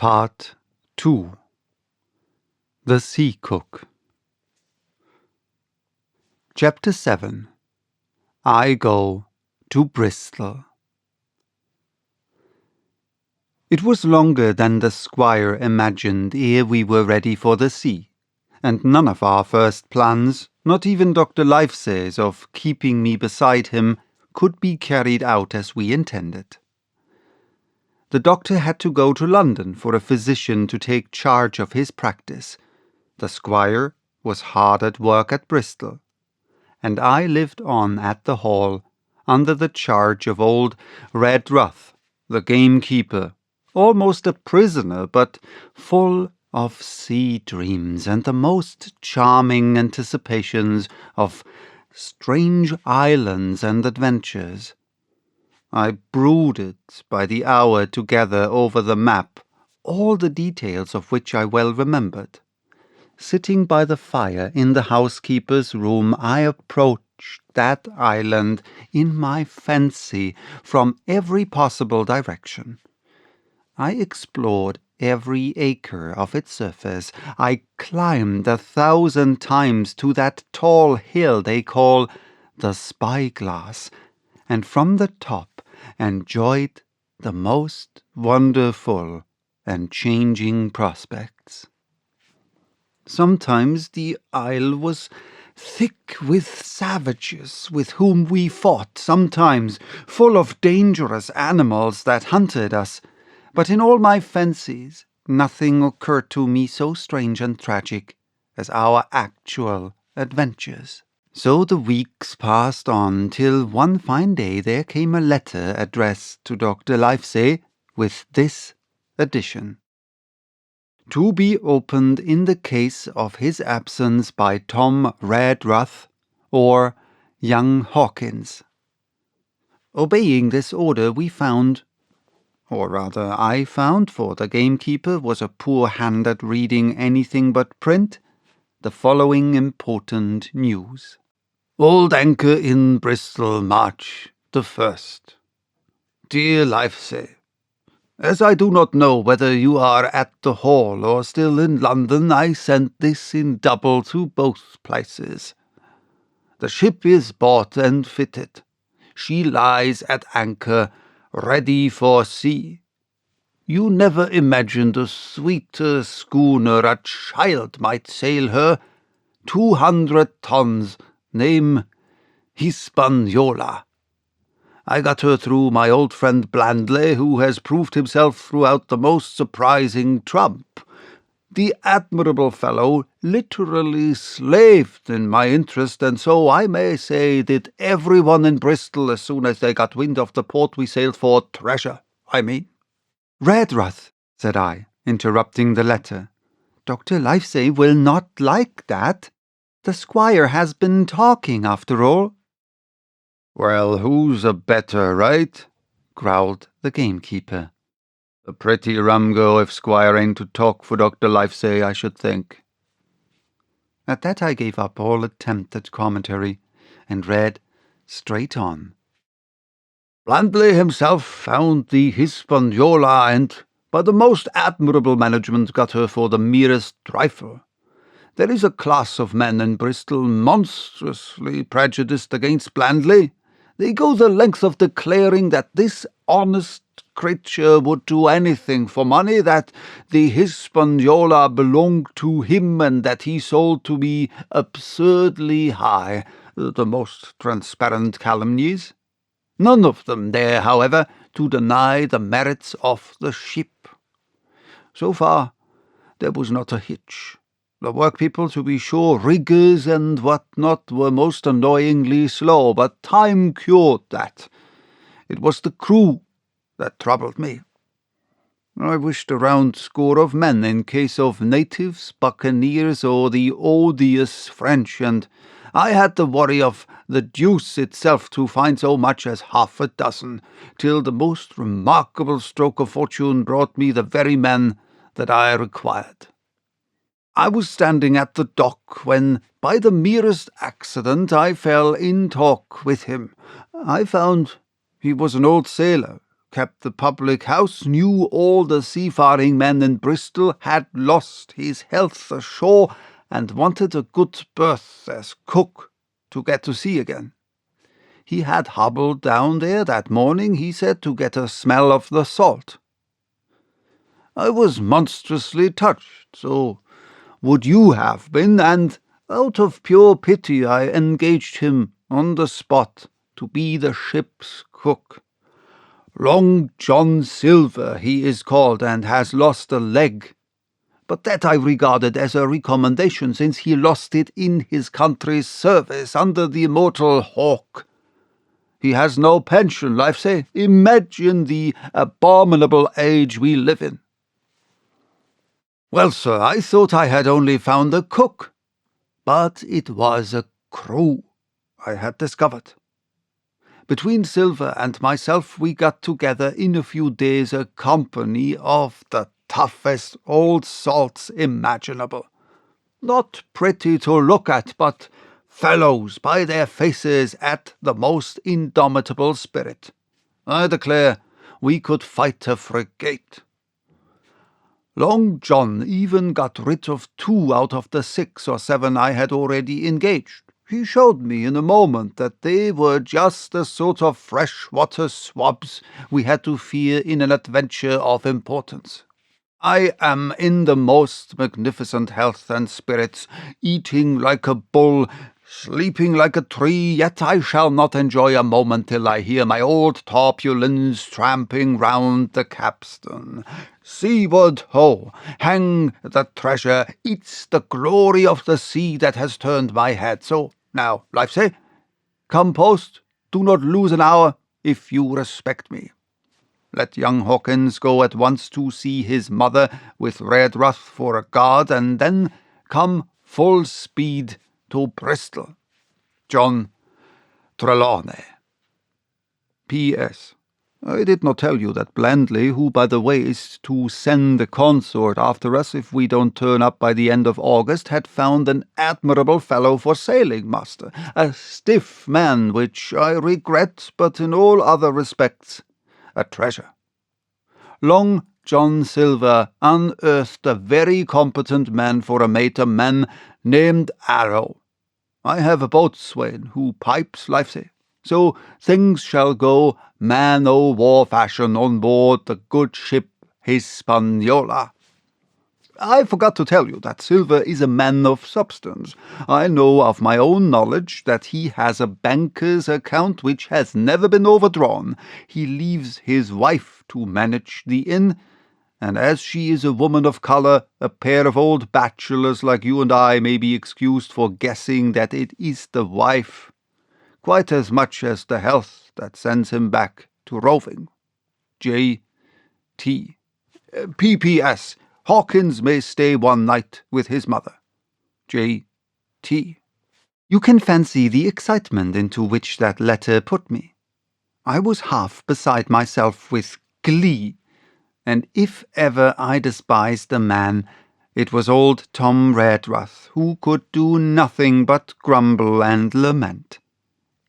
Part 2. The Sea Cook. Chapter 7. I Go to Bristol. It was longer than the squire imagined ere we were ready for the sea, and none of our first plans, not even Dr. Livesey's of keeping me beside him, could be carried out as we intended. The doctor had to go to London for a physician to take charge of his practice. The squire was hard at work at Bristol, and I lived on at the Hall, under the charge of old Redruth, the gamekeeper, almost a prisoner, but full of sea dreams and the most charming anticipations of strange islands and adventures. I brooded by the hour together over the map, all the details of which I well remembered. Sitting by the fire in the housekeeper's room, I approached that island in my fancy from every possible direction. I explored every acre of its surface. I climbed 1,000 times to that tall hill they call the Spyglass, and from the top enjoyed the most wonderful and changing prospects. Sometimes the isle was thick with savages with whom we fought, sometimes full of dangerous animals that hunted us, but in all my fancies nothing occurred to me so strange and tragic as our actual adventures. So the weeks passed on, till one fine day there came a letter addressed to Dr. Livesey, with this addition: to be opened in the case of his absence by Tom Redruth or young Hawkins. Obeying this order, we found, or rather I found, for the gamekeeper was a poor hand at reading anything but print, the following important news. Old anchor in Bristol, March the 1st. Dear Livesey, as I do not know whether you are at the Hall or still in London, I sent this in double to both places. The ship is bought and fitted. She lies at anchor, ready for sea. You never imagined a sweeter schooner a child might sail her. 200 tons, name Hispaniola. I got her through my old friend Blandley, who has proved himself throughout the most surprising trump. The admirable fellow literally slaved in my interest, and so I may say did everyone in Bristol as soon as they got wind of the port we sailed for. Treasure, I mean. Redruth, said I, interrupting the letter. Dr. Livesey will not like that. The squire has been talking, after all. Well, who's a better, right? Growled the gamekeeper. A pretty rum go if squire ain't to talk for Dr. Livesey, I should think. At that I gave up all attempt at commentary, and read straight on. Blandley himself found the Hispaniola, and by the most admirable management got her for the merest trifle. There is a class of men in Bristol monstrously prejudiced against Blandley. They go the length of declaring that this honest creature would do anything for money, that the Hispaniola belonged to him, and that he sold to me absurdly high, the most transparent calumnies. None of them dare, however, to deny the merits of the ship. So far, there was not a hitch. The workpeople, to be sure, riggers and what not, were most annoyingly slow, but time cured that. It was the crew that troubled me. I wished a round score of men in case of natives, buccaneers, or the odious French, and I had the worry of the deuce itself to find so much as half a dozen, till the most remarkable stroke of fortune brought me the very men that I required. I was standing at the dock when, by the merest accident, I fell in talk with him. I found he was an old sailor, kept the public house, knew all the seafaring men in Bristol, had lost his health ashore, and wanted a good berth as cook to get to sea again. He had hobbled down there that morning, he said, to get a smell of the salt. I was monstrously touched, so would you have been, and out of pure pity I engaged him on the spot to be the ship's cook. Long John Silver he is called, and has lost a leg, but that I regarded as a recommendation, since he lost it in his country's service under the immortal Hawke. He has no pension, life say. Imagine the abominable age we live in. Well, sir, I thought I had only found a cook, but it was a crew I had discovered. Between Silver and myself we got together in a few days a company of the toughest old salts imaginable. Not pretty to look at, but fellows by their faces at the most indomitable spirit. I declare we could fight a frigate. Long John even got rid of 2 out of the 6 or 7 I had already engaged. He showed me in a moment that they were just the sort of freshwater swabs we had to fear in an adventure of importance. I am in the most magnificent health and spirits, eating like a bull, sleeping like a tree, yet I shall not enjoy a moment till I hear my old tarpaulins tramping round the capstan. Seaward ho! Hang the treasure! It's the glory of the sea that has turned my head. So now, life say, come post, do not lose an hour, if you respect me. Let young Hawkins go at once to see his mother, with Redruth for a guard, and then come full speed to Bristol. John Trelawney. P.S. I did not tell you that Blandley, who, by the way, is to send the consort after us if we don't turn up by the end of August, had found an admirable fellow for sailing master, a stiff man, which I regret, but in all other respects a treasure. Long John Silver unearthed a very competent man for a mate, a man named Arrow. I have a boatswain who pipes, life say. So things shall go man-o'-war fashion on board the good ship Hispaniola. I forgot to tell you that Silver is a man of substance. I know of my own knowledge that he has a banker's account which has never been overdrawn. He leaves his wife to manage the inn, and as she is a woman of colour, a pair of old bachelors like you and I may be excused for guessing that it is the wife, quite as much as the health that sends him back to roving. J.T. P.P.S. Hawkins may stay one night with his mother. J.T. You can fancy the excitement into which that letter put me. I was half beside myself with glee, and if ever I despised a man, it was old Tom Redruth, who could do nothing but grumble and lament.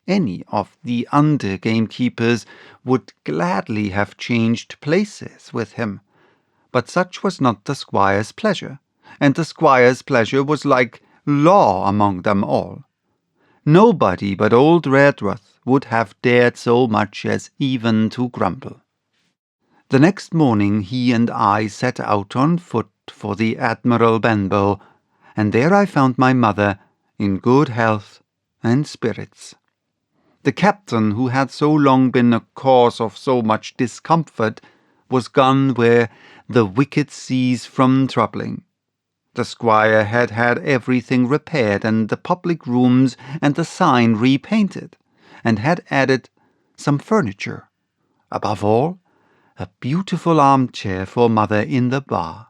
Any of the under gamekeepers would gladly have changed places with him, but such was not the squire's pleasure, and the squire's pleasure was like law among them all. Nobody but old Redruth would have dared so much as even to grumble. The next morning he and I set out on foot for the Admiral Benbow, and there I found my mother in good health and spirits. The captain, who had so long been a cause of so much discomfort, was gone where the wicked cease from troubling. The squire had had everything repaired, and the public rooms and the sign repainted, and had added some furniture. Above all, a beautiful armchair for mother in the bar.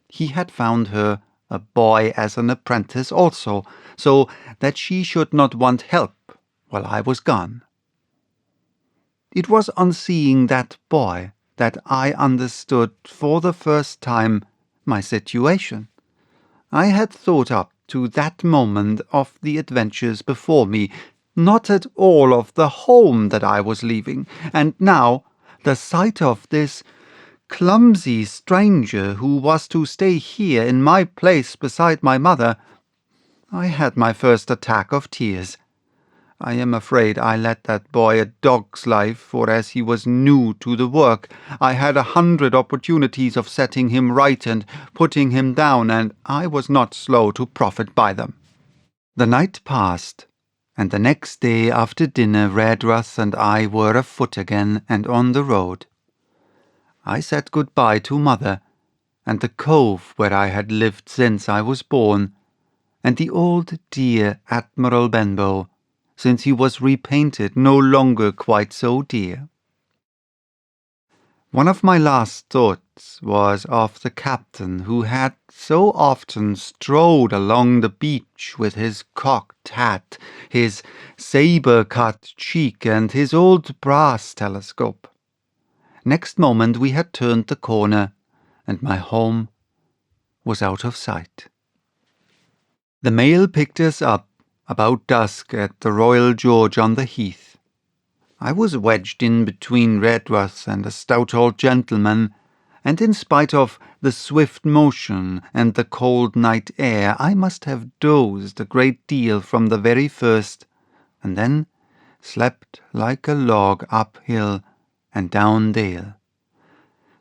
He had found her a boy as an apprentice also, so that she should not want help while I was gone. It was on seeing that boy that I understood for the first time my situation. I had thought up to that moment of the adventures before me, not at all of the home that I was leaving, and now the sight of this clumsy stranger who was to stay here in my place beside my mother, I had my first attack of tears. I am afraid I led that boy a dog's life, for as he was new to the work, I had 100 opportunities of setting him right and putting him down, and I was not slow to profit by them. The night passed, and the next day after dinner Redruth and I were afoot again and on the road. I said good-bye to mother, and the cove where I had lived since I was born, and the old dear Admiral Benbow, since he was repainted no longer quite so dear. One of my last thoughts was of the captain who had so often strode along the beach with his cocked hat, his sabre-cut cheek, and his old brass telescope. Next moment we had turned the corner, and my home was out of sight. The mail picked us up about dusk at the Royal George on the Heath. I was wedged in between Redruth and a stout old gentleman, and in spite of the swift motion and the cold night air, I must have dozed a great deal from the very first, and then slept like a log uphill and down dale.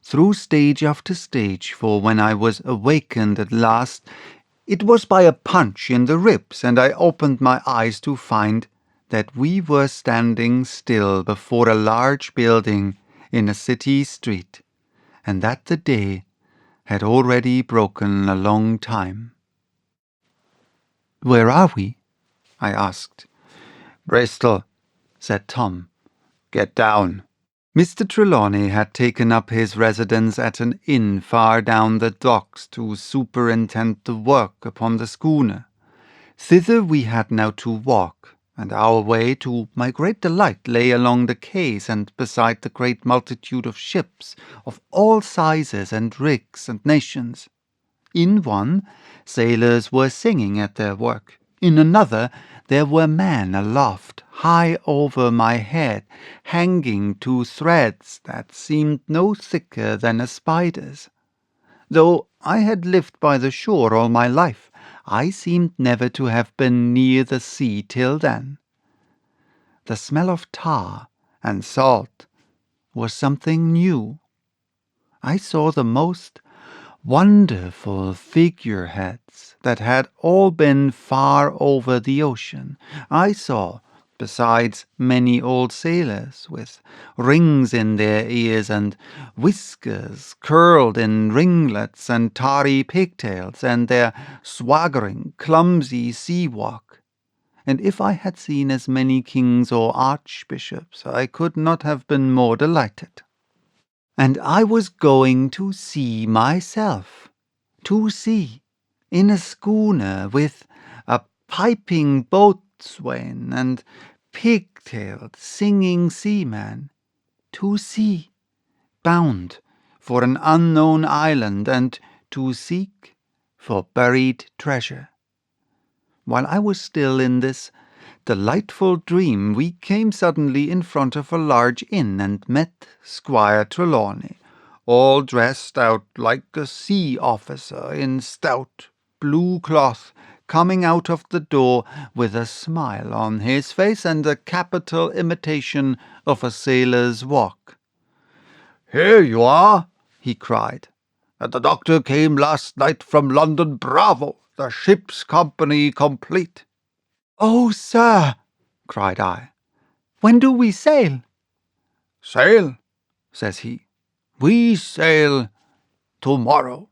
Through stage after stage, for when I was awakened at last, it was by a punch in the ribs, and I opened my eyes to find that we were standing still before a large building in a city street, and that the day had already broken a long time. "Where are we?" I asked. "Bristol," said Tom. "Get down." Mr. Trelawney had taken up his residence at an inn far down the docks to superintend the work upon the schooner. Thither we had now to walk, and our way, to my great delight, lay along the quays and beside the great multitude of ships of all sizes and rigs and nations. In one, sailors were singing at their work. In another, there were men aloft, high over my head, hanging to threads that seemed no thicker than a spider's. Though I had lived by the shore all my life, I seemed never to have been near the sea till then. The smell of tar and salt was something new. I saw the most wonderful figureheads that had all been far over the ocean. I saw, besides, many old sailors with rings in their ears and whiskers curled in ringlets and tarry pigtails, and their swaggering, clumsy sea walk. And if I had seen as many kings or archbishops, I could not have been more delighted. And I was going to sea myself, to sea, in a schooner with a piping boatswain and pigtailed singing seaman, to sea, bound for an unknown island and to seek for buried treasure. While I was still in this delightful dream, we came suddenly in front of a large inn and met Squire Trelawney, all dressed out like a sea officer in stout blue cloth, coming out of the door with a smile on his face and a capital imitation of a sailor's walk. "Here you are," he cried. "And the doctor came last night from London. Bravo! The ship's company complete." "Oh, sir," cried I, "when do we sail?" "Sail," says he, "we sail tomorrow."